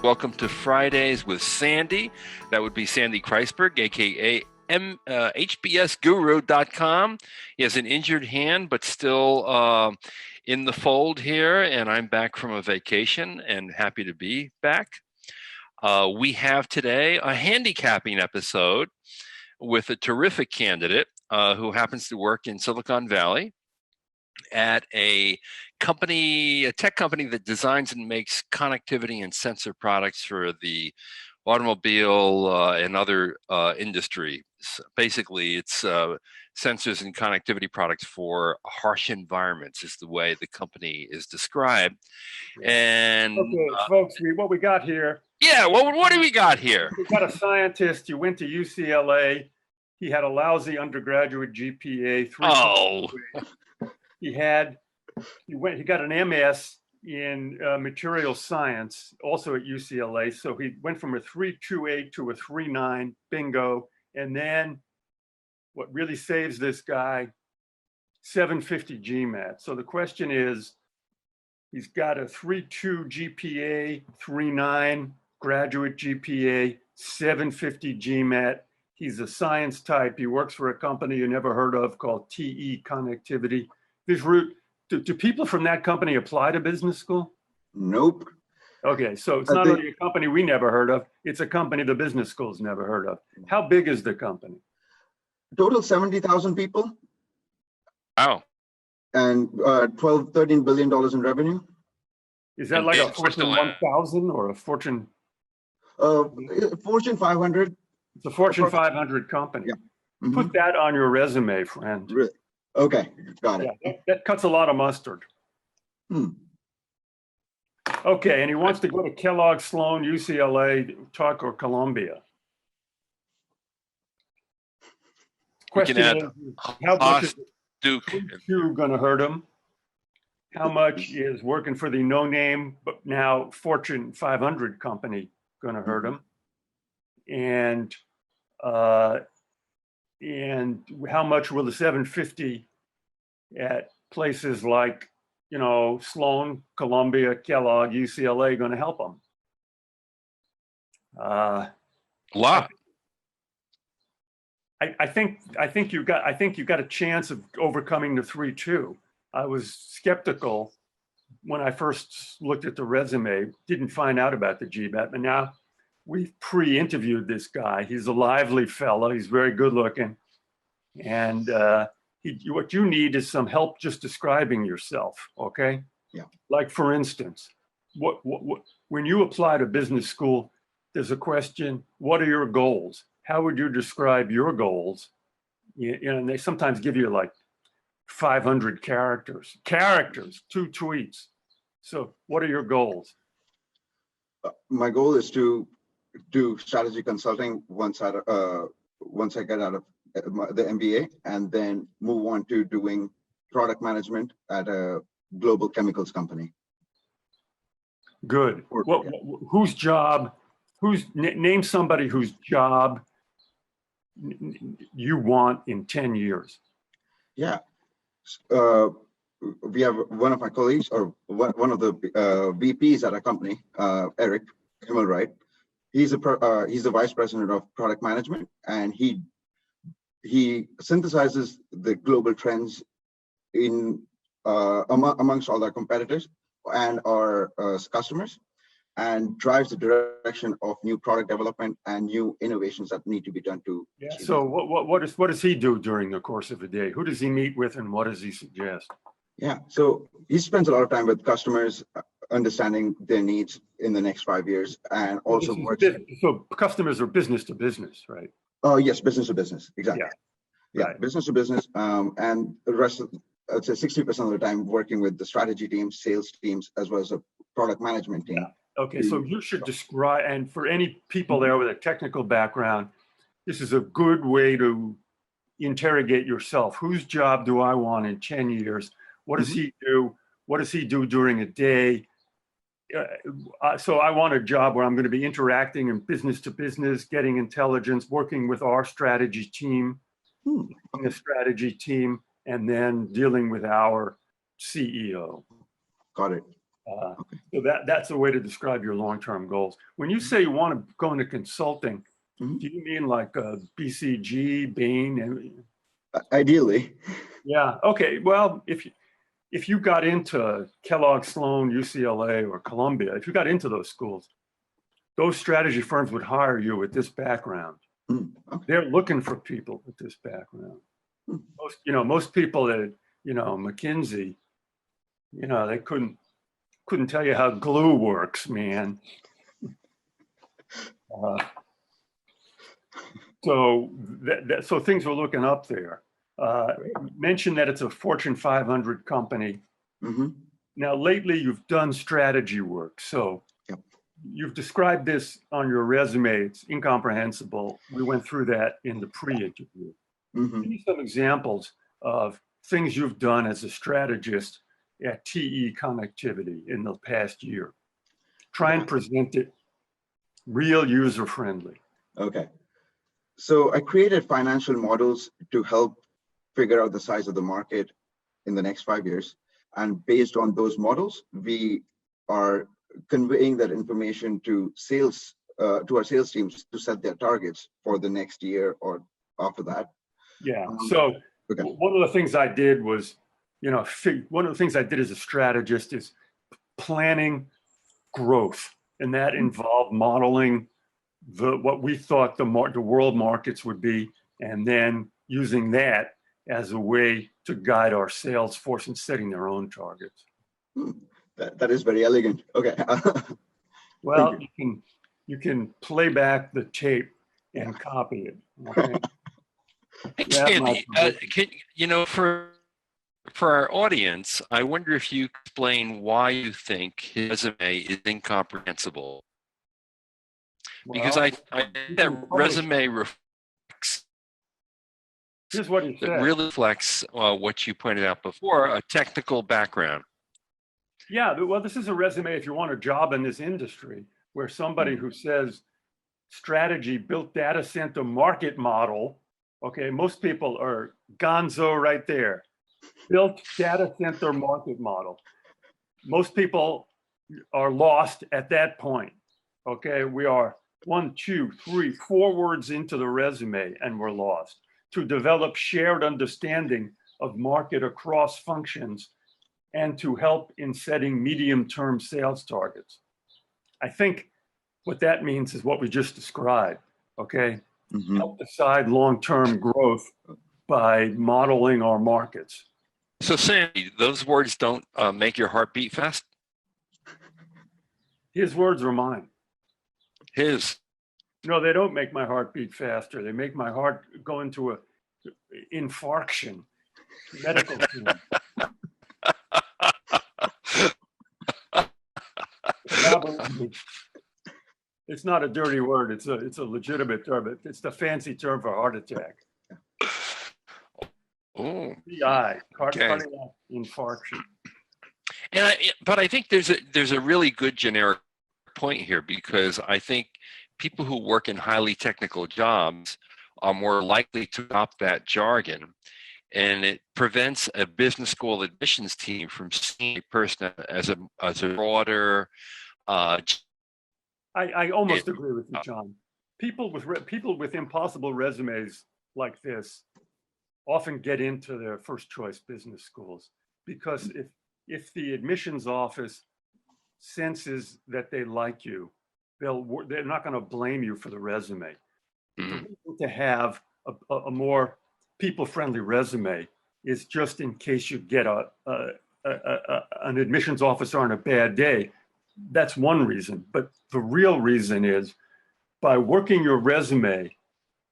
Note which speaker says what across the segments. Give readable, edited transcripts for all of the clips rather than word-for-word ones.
Speaker 1: Welcome to Fridays with Sandy. That would be Sandy Kreisberg, aka HBSGuru.com. He has an injured hand, but still in the fold here, and I'm back from a vacation and happy to be back. We have today a handicapping episode with a terrific candidate who happens to work in Silicon Valley at a company, a tech company that designs and makes connectivity and sensor products for the automobile and other industries. Basically, it's sensors and connectivity products for harsh environments is the way the company is described. And
Speaker 2: okay, folks, what we got here.
Speaker 1: Yeah, what do we got here?
Speaker 2: We got a scientist. You went to UCLA. He had a lousy undergraduate GPA. He got an MS in material science, also at UCLA. So he went from a 3.28 to a 3.9, bingo. And then what really saves this guy, 750 GMAT. So the question is, he's got a 3.2 GPA, 3.9 graduate GPA, 750 GMAT. He's a science type. He works for a company you never heard of called TE Connectivity. Do people from that company apply to business school?
Speaker 3: Nope.
Speaker 2: Okay, so it's not only a company we never heard of, it's a company the business school's never heard of. How big is the company?
Speaker 3: Total 70,000 people.
Speaker 1: Wow.
Speaker 3: And $13 billion in revenue.
Speaker 2: Is that like a Fortune 1000 or a Fortune?
Speaker 3: Fortune 500.
Speaker 2: It's a Fortune 500 company.
Speaker 3: Yeah.
Speaker 2: Mm-hmm. Put that on your resume, friend.
Speaker 3: Really? Okay, got it.
Speaker 2: Yeah, that cuts a lot of mustard. Okay, and he wants to go to Kellogg, Sloan, UCLA, Tuck, or Columbia. Question is, how much is
Speaker 1: Duke
Speaker 2: going to hurt him? How much is working for the no-name, but now Fortune 500 company going to hurt him? And how much will the 750 at places like, Sloan, Columbia, Kellogg, UCLA going to help him?
Speaker 1: A lot.
Speaker 2: I think you got a chance of overcoming the 3.2. I was skeptical when I first looked at the resume, didn't find out about the GMAT, but now we've pre-interviewed this guy. He's a lively fellow. He's very good looking. And what you need is some help just describing yourself, okay?
Speaker 3: Yeah.
Speaker 2: Like for instance, when you apply to business school, there's a question, what are your goals? How would you describe your goals? And they sometimes give you like 500 characters, 2 tweets. So what are your goals?
Speaker 3: My goal is to do strategy consulting once I get out of the MBA, and then move on to doing product management at a global chemicals company.
Speaker 2: Good. Name somebody whose job you want in 10 years.
Speaker 3: Yeah. We have one of my colleagues, or one of the VPs at our company, Eric Himmelwright. He's the vice president of product management, and he synthesizes the global trends in amongst all our competitors and our customers, and drives the direction of new product development and new innovations that need to be done to.
Speaker 2: Yeah. So what does he do during the course of a day? Who does he meet with, and what does he suggest?
Speaker 3: Yeah. So he spends a lot of time with customers, understanding their needs in the next 5 years, and also works.
Speaker 2: So customers are business to business, right?
Speaker 3: Oh yes, business to business, exactly. Yeah,
Speaker 2: Right.
Speaker 3: Business to business, and the rest of, I'd say 60% of the time working with the strategy teams, sales teams, as well as a product management team.
Speaker 2: Yeah. Okay, so you should describe, and for any people there with a technical background, this is a good way to interrogate yourself. Whose job do I want in 10 years? What does he do? What does he do during a day? So I want a job where I'm going to be interacting in business to business, getting intelligence, working with our strategy team, the strategy team, and then dealing with our CEO.
Speaker 3: Got it.
Speaker 2: So that's a way to describe your long-term goals. When you say you want to go into consulting, do you mean like BCG, Bain?
Speaker 3: Ideally.
Speaker 2: Yeah. Okay. Well, if you got into Kellogg, Sloan, UCLA, or Columbia, if you got into those schools, those strategy firms would hire you with this background.
Speaker 3: Okay.
Speaker 2: They're looking for people with this background. Most people at McKinsey, they couldn't tell you how glue works, man. So things were looking up there. Mentioned that it's a Fortune 500 company. Now, lately, you've done strategy work. So you've described this on your resume. It's incomprehensible. We went through that in the pre-interview. Give me some examples of things you've done as a strategist at TE Connectivity in the past year. Try and present it real user-friendly.
Speaker 3: Okay. So I created financial models to help figure out the size of the market in the next 5 years. And based on those models, we are conveying that information to our sales teams to set their targets for the next year or after that.
Speaker 2: Yeah. So one of the things I did was, one of the things I did as a strategist is planning growth, and that involved modeling what we thought the world markets would be, and then using that as a way to guide our sales force in setting their own targets.
Speaker 3: That is very elegant. Okay.
Speaker 2: Well, you can play back the tape and copy it. Okay.
Speaker 1: Sandy, for our audience, I wonder if you explain why you think his resume is incomprehensible. Because I think that resume reflects.
Speaker 2: Here's what he said.
Speaker 1: It really reflects what you pointed out before, a technical background.
Speaker 2: Yeah, well, this is a resume if you want a job in this industry, where somebody who says strategy, built data center market model, okay, most people are gonzo right there. Built data center market model. Most people are lost at that point. Okay, we are 1, 2, 3, 4 words into the resume and we're lost. To develop shared understanding of market across functions and to help in setting medium-term sales targets. I think what that means is what we just described, okay? Help decide long-term growth by modeling our markets.
Speaker 1: So Sandy, those words don't make your heart beat fast?
Speaker 2: His words are mine.
Speaker 1: His.
Speaker 2: No, they don't make my heart beat faster. They make my heart go into a infarction, medical term. It's not a dirty word. It's a legitimate term. It's the fancy term for heart attack.
Speaker 1: Oh,
Speaker 2: CI, cardiac infarction.
Speaker 1: But I think there's a really good generic point here, because I think people who work in highly technical jobs are more likely to adopt that jargon, and it prevents a business school admissions team from seeing a person as a broader.
Speaker 2: I almost agree with you, John. People with impossible resumes like this often get into their first choice business schools, because if the admissions office senses that they like you, they're not going to blame you for the resume. The reason to have a more people-friendly resume is just in case you get an admissions officer on a bad day. That's one reason, but the real reason is by working your resume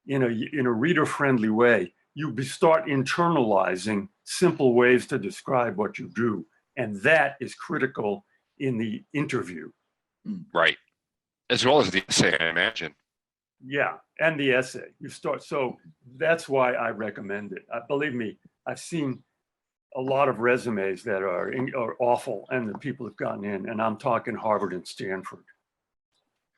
Speaker 2: in a reader-friendly way, you start internalizing simple ways to describe what you do, and that is critical in the interview.
Speaker 1: Right, as well as the essay, I imagine.
Speaker 2: Yeah, and the essay. So that's why I recommend it. Believe me, I've seen a lot of resumes that are awful, and the people have gotten in, and I'm talking Harvard and Stanford.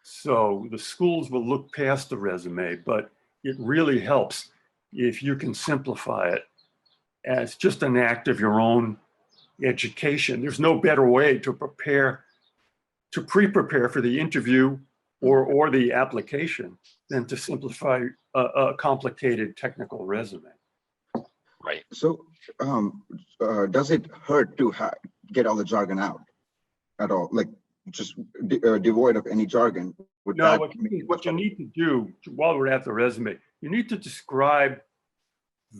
Speaker 2: So the schools will look past the resume, but it really helps if you can simplify it as just an act of your own education. There's no better way to pre-prepare for the interview or the application than to simplify a complicated technical resume.
Speaker 1: Right.
Speaker 3: So does it hurt to get all the jargon out at all? Like just devoid of any jargon?
Speaker 2: No, what you need to do while we're at the resume, you need to describe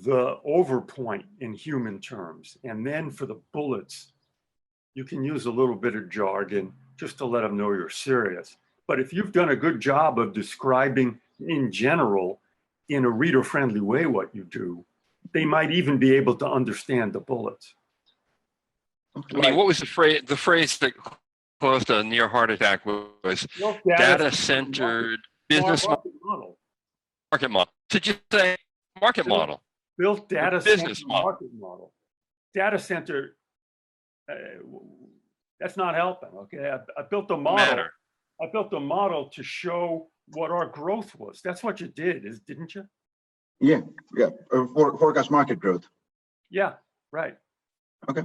Speaker 2: the overpoint in human terms. And then for the bullets, you can use a little bit of jargon just to let them know you're serious. But if you've done a good job of describing in general, in a reader-friendly way what you do, they might even be able to understand the bullets.
Speaker 1: I mean, what was the phrase? The phrase that caused a near heart attack was data-centered business model. Market model. Did you say market model?
Speaker 2: Built data-centered market model. Data center, that's not helping, okay? I built a model. I built a model to show what our growth was. That's what you did, didn't you?
Speaker 3: Yeah. Forecast market growth.
Speaker 2: Yeah, right.
Speaker 3: Okay.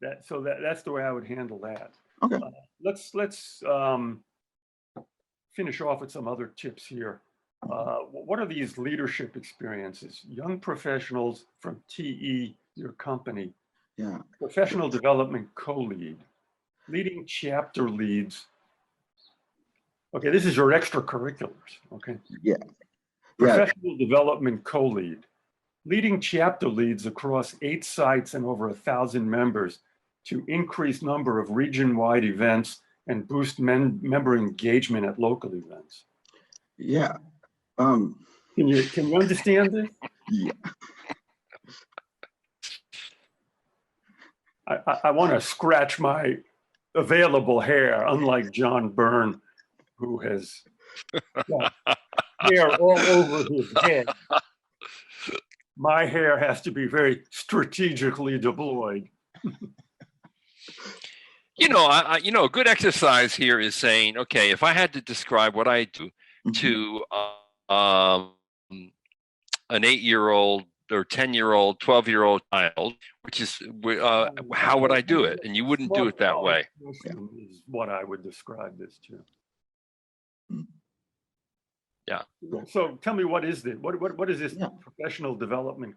Speaker 2: That's the way I would handle that.
Speaker 3: Okay.
Speaker 2: Let's finish off with some other tips here. What are these leadership experiences? Young professionals from TE, your company.
Speaker 3: Yeah.
Speaker 2: Professional development co-lead, leading chapter leads. Okay, this is your extracurriculars. Okay.
Speaker 3: Yeah.
Speaker 2: Professional development co-lead, leading chapter leads across 8 sites and over 1,000 members to increase number of region-wide events and boost member engagement at local events.
Speaker 3: Yeah.
Speaker 2: Can you understand this?
Speaker 3: Yeah.
Speaker 2: I want to scratch my available hair, unlike John Byrne, who has got hair all over his head. My hair has to be very strategically deployed.
Speaker 1: A good exercise here is saying, okay, if I had to describe what I do to an 8-year-old or 10-year-old, 12-year-old child, which is how would I do it? And you wouldn't do it that way.
Speaker 2: Is what I would describe this to.
Speaker 1: Yeah.
Speaker 2: So tell me, what is this? What is this professional development?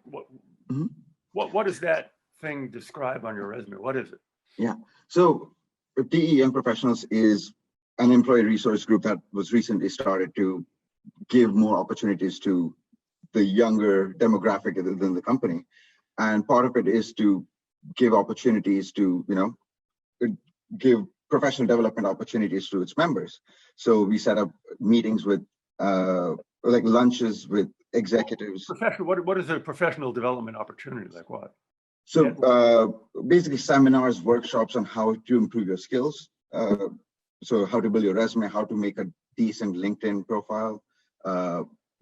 Speaker 2: What does that thing describe on your resume? What is it?
Speaker 3: Yeah. So TE Young Professionals is an employee resource group that was recently started to give more opportunities to the younger demographic within the company. And part of it is to give opportunities to, give professional development opportunities to its members. So we set up meetings with, like lunches with executives.
Speaker 2: What is a professional development opportunity? Like what?
Speaker 3: So basically seminars, workshops on how to improve your skills. So how to build your resume, how to make a decent LinkedIn profile,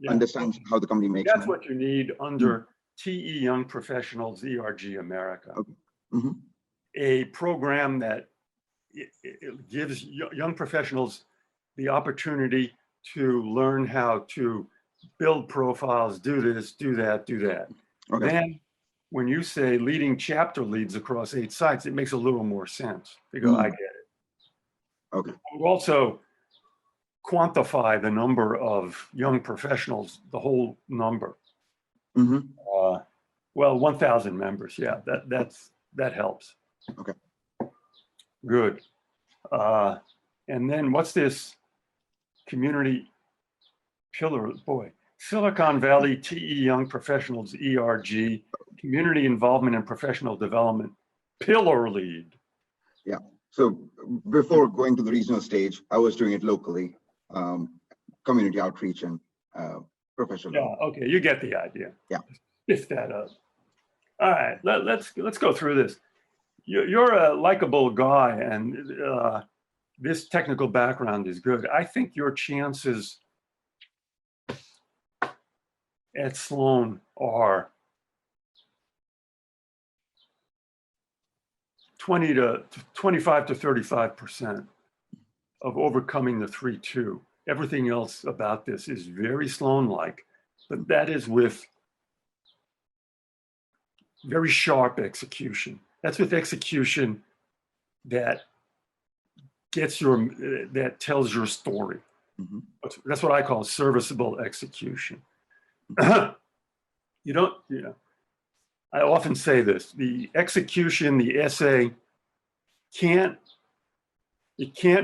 Speaker 3: understand how the company makes
Speaker 2: money. That's
Speaker 3: money.
Speaker 2: what you need under TE Young Professionals ERG America.
Speaker 3: Okay.
Speaker 2: A program that it gives young professionals the opportunity to learn how to build profiles, do this, do that, do that. Okay. Then when you say leading chapter leads across 8 sites, it makes a little more sense. They go, I get it.
Speaker 3: Okay.
Speaker 2: I would also quantify the number of young professionals, the whole number. 1,000 members. Yeah, that helps.
Speaker 3: Okay.
Speaker 2: Good. And then what's this community pillar? Boy, Silicon Valley TE Young Professionals ERG, community involvement and professional development pillar lead.
Speaker 3: Yeah. So before going to the regional stage, I was doing it locally, community outreach and professional.
Speaker 2: Yeah. Okay. You get the idea.
Speaker 3: Yeah.
Speaker 2: Lift that up. All right. Let's go through this. You're a likable guy, and this technical background is good. I think your chances at Sloan are 25 to 35% of overcoming the 3-2. Everything else about this is very Sloan-like, but that is with very sharp execution. That's with execution that that tells your story.
Speaker 3: Mm-hmm.
Speaker 2: That's what I call serviceable execution. You don't, I often say this, the execution, the essay can't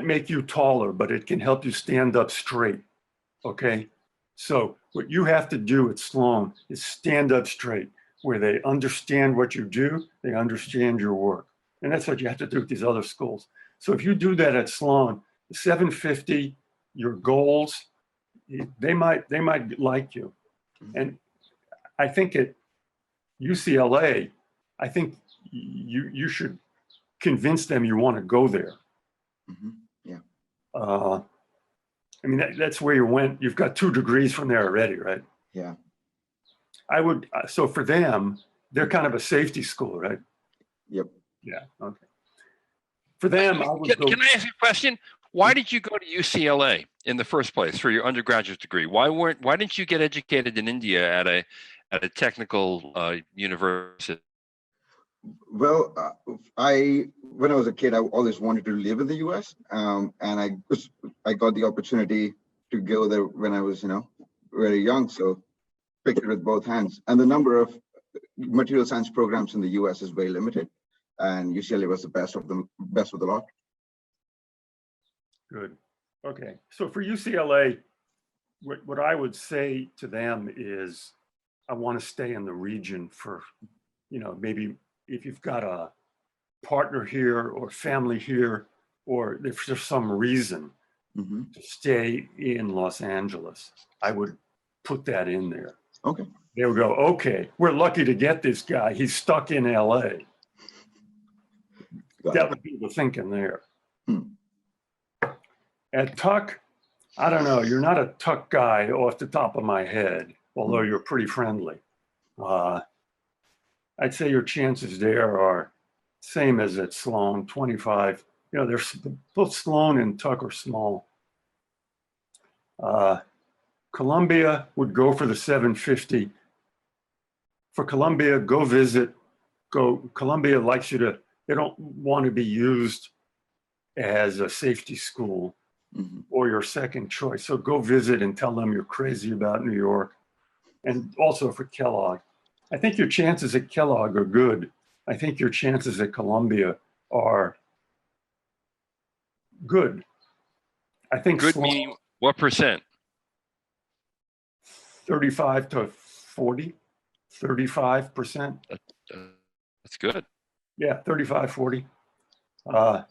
Speaker 2: make you taller, but it can help you stand up straight, okay? So what you have to do at Sloan is stand up straight, where they understand what you do, they understand your work. And that's what you have to do at these other schools. So if you do that at Sloan, the 750, your goals, they might like you. And I think at UCLA, I think you should convince them you want to go there.
Speaker 3: Mm-hmm. Yeah.
Speaker 2: I mean, that's where you went. You've got 2 degrees from there already, right?
Speaker 3: Yeah.
Speaker 2: So for them, they're kind of a safety school, right?
Speaker 3: Yep.
Speaker 2: Yeah. Okay. For them,
Speaker 1: Can I ask you a question? Why did you go to UCLA in the first place for your undergraduate degree? Why didn't you get educated in India at a technical university?
Speaker 3: Well, when I was a kid, I always wanted to live in the U.S. And I got the opportunity to go there when I was, very young. So picked it with both hands. And the number of material science programs in the U.S. is very limited, and UCLA was the best of the lot.
Speaker 2: Good. Okay. So for UCLA, what I would say to them is, I want to stay in the region for, maybe if you've got a partner here or family here, or if there's some reason to stay in Los Angeles, I would put that in there.
Speaker 3: Okay.
Speaker 2: They would go, okay, we're lucky to get this guy. He's stuck in LA. That would be the thinking there. At Tuck, I don't know, you're not a Tuck guy off the top of my head, although you're pretty friendly. I'd say your chances there are same as at Sloan, 25. Both Sloan and Tuck are small. Columbia would go for the 750. For Columbia, go visit. Columbia likes you to, they don't want to be used as a safety school or your second choice. So go visit and tell them you're crazy about New York. And also for Kellogg. I think your chances at Kellogg are good. I think your chances at Columbia are good. I think
Speaker 1: good meaning what percent?
Speaker 2: 35 to 40, 35%.
Speaker 1: That's good.
Speaker 2: Yeah, 35, 40. The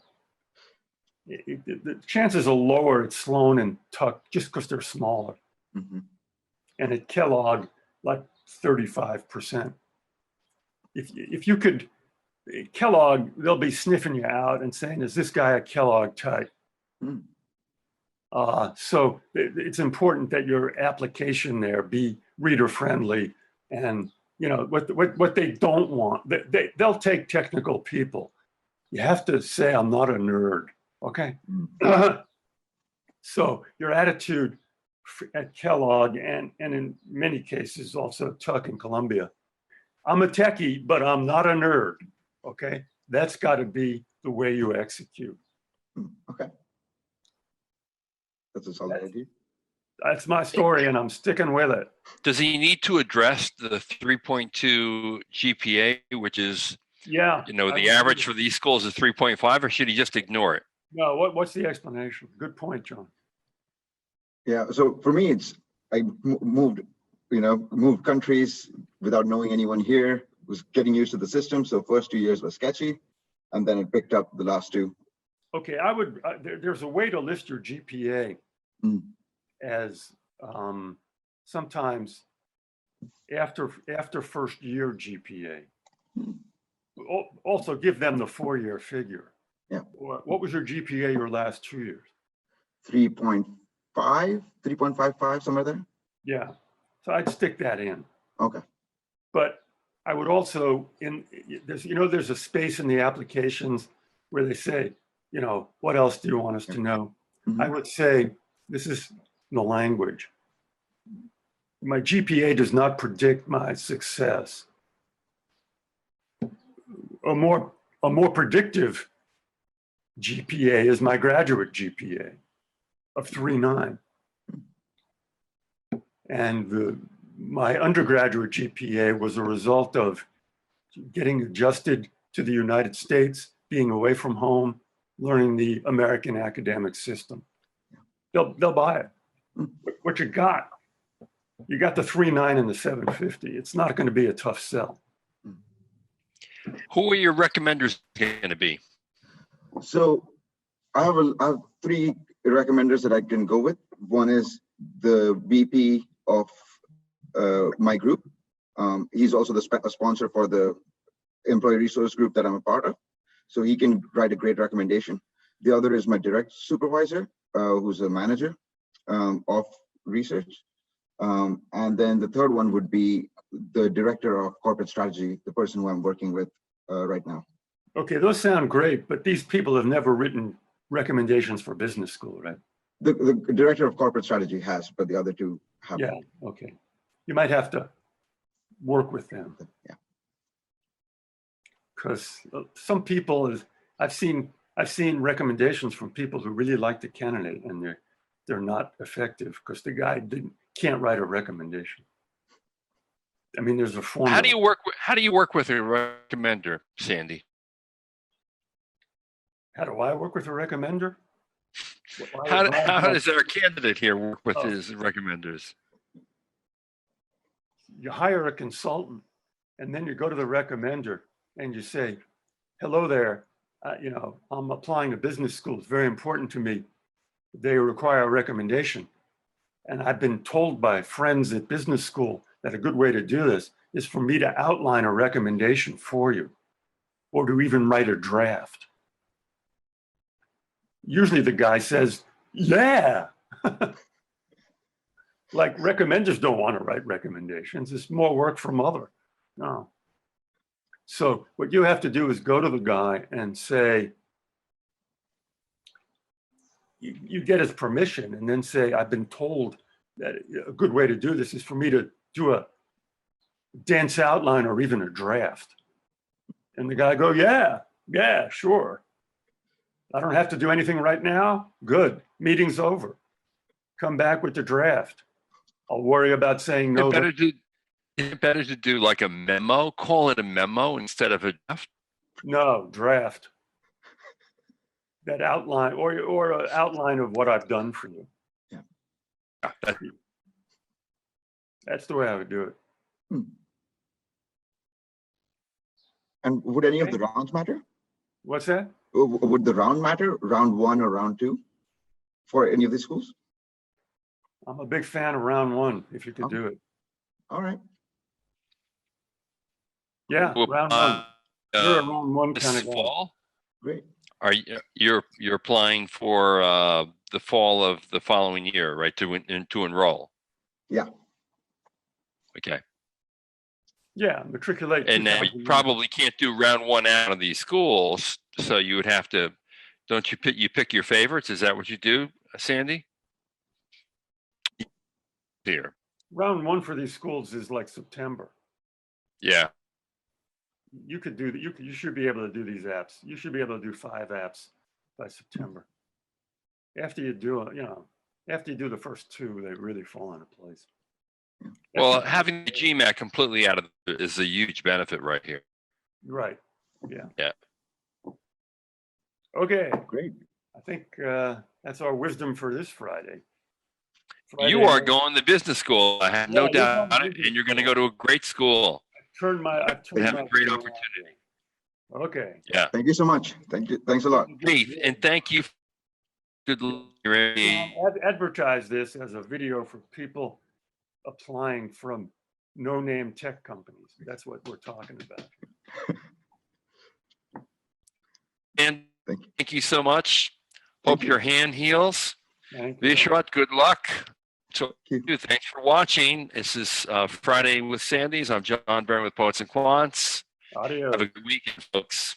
Speaker 2: chances are lower at Sloan and Tuck just because they're smaller. And at Kellogg, like 35%. If you could, Kellogg, they'll be sniffing you out and saying, is this guy a Kellogg type? So it's important that your application there be reader friendly, and what they don't want, they'll take technical people. You have to say, I'm not a nerd, okay? So your attitude at Kellogg and in many cases also Tuck and Columbia, I'm a techie, but I'm not a nerd, okay? That's got to be the way you execute.
Speaker 3: Okay. That's a solid idea.
Speaker 2: That's my story, and I'm sticking with it.
Speaker 1: Does he need to address the 3.2 GPA, which is, the average for these schools is 3.5, or should he just ignore it?
Speaker 2: No, what's the explanation? Good point, John.
Speaker 3: Yeah, so for me, I moved countries without knowing anyone here, was getting used to the system. So first 2 years was sketchy, and then it picked up the last 2.
Speaker 2: Okay, there's a way to list your GPA as sometimes after first year GPA. Also give them the 4-year figure.
Speaker 3: Yeah.
Speaker 2: What was your GPA your last 2 years?
Speaker 3: 3.5, 3.55, somewhere there.
Speaker 2: Yeah, so I'd stick that in.
Speaker 3: Okay.
Speaker 2: But I would also, there's a space in the applications where they say, what else do you want us to know? I would say, this is the language. My GPA does not predict my success. Or more A more predictive GPA is my graduate GPA of 3.9. And my undergraduate GPA was a result of getting adjusted to the United States, being away from home, learning the American academic system. They'll buy it. What you got the 3.9 and the 750. It's not going to be a tough sell.
Speaker 1: Who are your recommenders going to be?
Speaker 3: So I have 3 recommenders that I can go with. One is the VP of my group. He's also a sponsor for the employee resource group that I'm a part of. So he can write a great recommendation. The other is my direct supervisor, who's a manager of research. And then the third one would be the director of corporate strategy, the person who I'm working with right now.
Speaker 2: Okay, those sound great, but these people have never written recommendations for business school, right?
Speaker 3: The director of corporate strategy has, but the other 2 haven't.
Speaker 2: Yeah, okay. You might have to work with them.
Speaker 3: Yeah.
Speaker 2: Because some people, I've seen recommendations from people who really like the candidate, and they're not effective because the guy can't write a recommendation. I mean, there's a formula.
Speaker 1: How do you work with a recommender, Sandy?
Speaker 2: How do I work with a recommender?
Speaker 1: How does our candidate here work with his recommenders?
Speaker 2: You hire a consultant, and then you go to the recommender and you say, hello there, I'm applying to business school. It's very important to me. They require a recommendation. And I've been told by friends at business school that a good way to do this is for me to outline a recommendation for you, or to even write a draft. Usually the guy says, yeah. Like recommenders don't want to write recommendations. It's more work for mother. No. So what you have to do is go to the guy and say, you get his permission, and then say, I've been told that a good way to do this is for me to do a dense outline or even a draft. And the guy go, yeah, sure. I don't have to do anything right now. Good. Meeting's over. Come back with the draft. I'll worry about saying no.
Speaker 1: Is it better to do like a memo? Call it a memo instead of a draft?
Speaker 2: No, draft. That outline or an outline of what I've done for you.
Speaker 3: Yeah.
Speaker 2: That's the way I would do it.
Speaker 3: And would any of the rounds matter?
Speaker 2: What's that?
Speaker 3: Would the round matter, round 1 or round 2 for any of these schools?
Speaker 2: I'm a big fan of round 1, if you could do it.
Speaker 3: All right.
Speaker 2: Yeah, round 1. You're a round 1 kind of guy.
Speaker 1: Fall?
Speaker 3: Great.
Speaker 1: You're applying for the fall of the following year, right? To enroll.
Speaker 3: Yeah.
Speaker 1: Okay.
Speaker 2: Yeah, matriculate.
Speaker 1: And now you probably can't do round 1 out of these schools, so you would have to. Don't you pick your favorites? Is that what you do, Sandy? Here.
Speaker 2: Round 1 for these schools is like September.
Speaker 1: Yeah.
Speaker 2: You could do that. You should be able to do these apps. You should be able to do 5 apps by September. After you do the first 2, they really fall into place.
Speaker 1: Well, having the GMAT completely out of it is a huge benefit right here.
Speaker 2: Right. Yeah.
Speaker 1: Yeah.
Speaker 2: Okay.
Speaker 3: Great.
Speaker 2: I think that's our wisdom for this Friday.
Speaker 1: You are going to business school. I have no doubt about it, and you're going to go to a great school.
Speaker 2: I've
Speaker 1: have a great opportunity.
Speaker 2: Okay.
Speaker 1: Yeah.
Speaker 3: Thank you so much. Thank you. Thanks a lot.
Speaker 1: And thank you. Good.
Speaker 2: Advertise this as a video for people applying from no-name tech companies. That's what we're talking about.
Speaker 1: And thank you so much. Hope your hand heals.
Speaker 2: Thank you.
Speaker 1: Vishwat, good luck. So, thanks for watching. This is Friday with Sandy's. I'm John Byrne with Poets and Quants.
Speaker 2: Adios.
Speaker 1: Have a good weekend, folks.